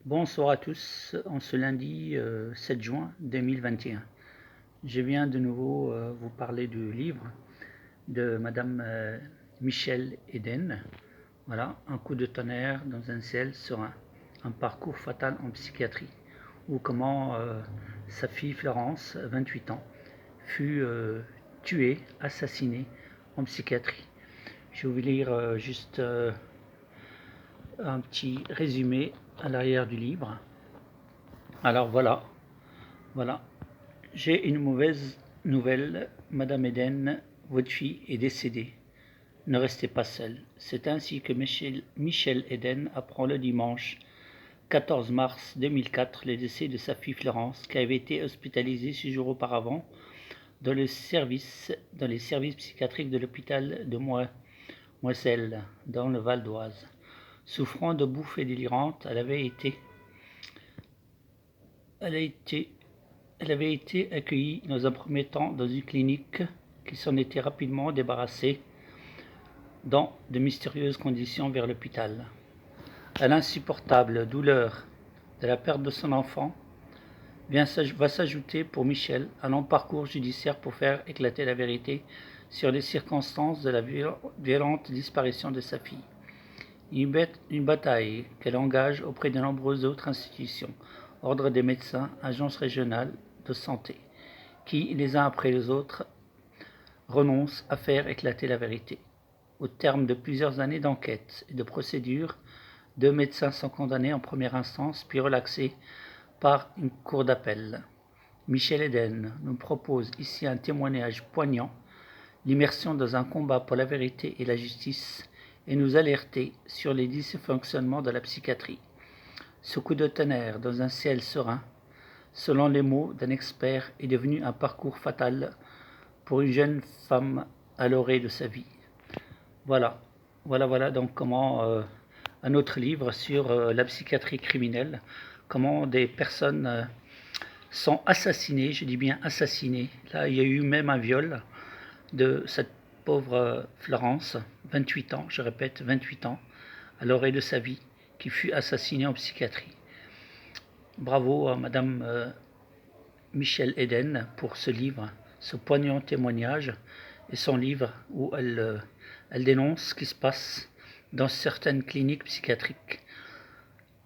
Bonsoir à tous, en ce lundi 7 juin 2021. Je viens de nouveau vous parler du livre de Madame Michel Eden. Voilà, un coup de tonnerre dans un ciel serein, un parcours fatal en psychiatrie, ou comment sa fille Florence, 28 ans, fut tuée, assassinée en psychiatrie. Je vais vous lire juste un petit résumé à l'arrière du livre. Alors voilà. J'ai une mauvaise nouvelle, Madame Eden, votre fille est décédée. Ne restez pas seule. C'est ainsi que Michel Eden apprend le dimanche 14 mars 2004 le décès de sa fille Florence, qui avait été hospitalisée 6 jours auparavant dans les services psychiatriques de l'hôpital de Moisselles, dans le Val d'Oise. Souffrant de bouffées délirantes, elle avait été accueillie dans un premier temps dans une clinique qui s'en était rapidement débarrassée dans de mystérieuses conditions vers l'hôpital. À l'insupportable douleur de la perte de son enfant va s'ajouter pour Michel un long parcours judiciaire pour faire éclater la vérité sur les circonstances de la violente disparition de sa fille. Une bataille qu'elle engage auprès de nombreuses autres institutions, ordre des médecins, agences régionales de santé, qui, les uns après les autres, renoncent à faire éclater la vérité. Au terme de plusieurs années d'enquête et de procédures, 2 médecins sont condamnés en première instance, puis relaxés par une cour d'appel. Michel Eden nous propose ici un témoignage poignant, l'immersion dans un combat pour la vérité et la justice, et nous alerter sur les dysfonctionnements de la psychiatrie. Ce coup de tonnerre dans un ciel serein, selon les mots d'un expert, est devenu un parcours fatal pour une jeune femme à l'orée de sa vie. Voilà donc comment un autre livre sur la psychiatrie criminelle, comment des personnes sont assassinées, je dis bien assassinées. Là, il y a eu même un viol de cette pauvre Florence, 28 ans, je répète, 28 ans, à l'orée de sa vie, qui fut assassinée en psychiatrie. Bravo à Madame Michel Eden pour ce livre, ce poignant témoignage, et son livre où elle dénonce ce qui se passe dans certaines cliniques psychiatriques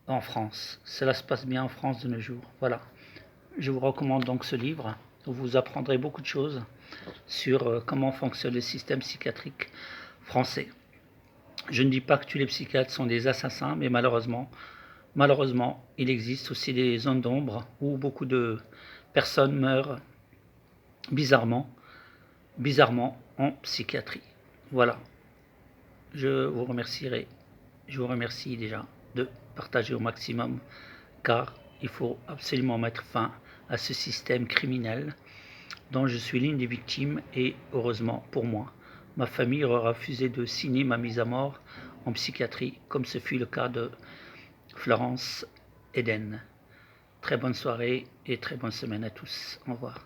en France. Cela se passe bien en France de nos jours. Voilà. Je vous recommande donc ce livre où vous apprendrez beaucoup de choses sur comment fonctionne le système psychiatrique français. Je ne dis pas que tous les psychiatres sont des assassins, mais malheureusement, il existe aussi des zones d'ombre où beaucoup de personnes meurent bizarrement en psychiatrie. Voilà. Je vous remercie déjà de partager au maximum, car il faut absolument mettre fin à ce système criminel dont je suis l'une des victimes, et heureusement pour moi, ma famille aura refusé de signer ma mise à mort en psychiatrie, comme ce fut le cas de Florence Eden. Très bonne soirée et très bonne semaine à tous. Au revoir.